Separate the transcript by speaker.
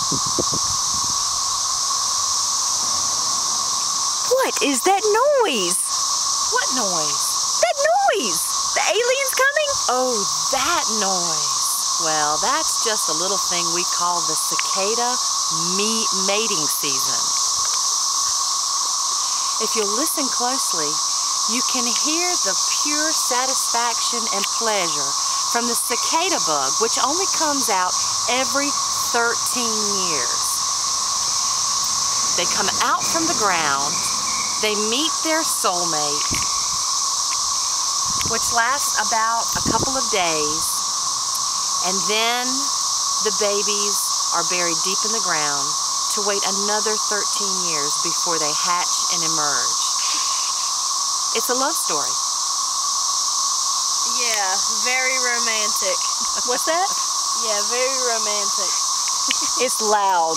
Speaker 1: What is that noise?
Speaker 2: What noise?
Speaker 1: That noise! The aliens coming?
Speaker 2: Oh, that noise. Well, that's just a little thing we call the cicada mating season. If you'll listen closely, you can hear the pure satisfaction and pleasure from the cicada bug, which only comes out every 13 years. They come out from the ground, they meet their soulmate, which lasts about a couple of days, and then the babies are buried deep in the ground to wait another 13 years before they hatch and emerge. It's a love story.
Speaker 3: Yeah, very romantic.
Speaker 1: What's that?
Speaker 3: Yeah, very romantic.
Speaker 1: It's loud.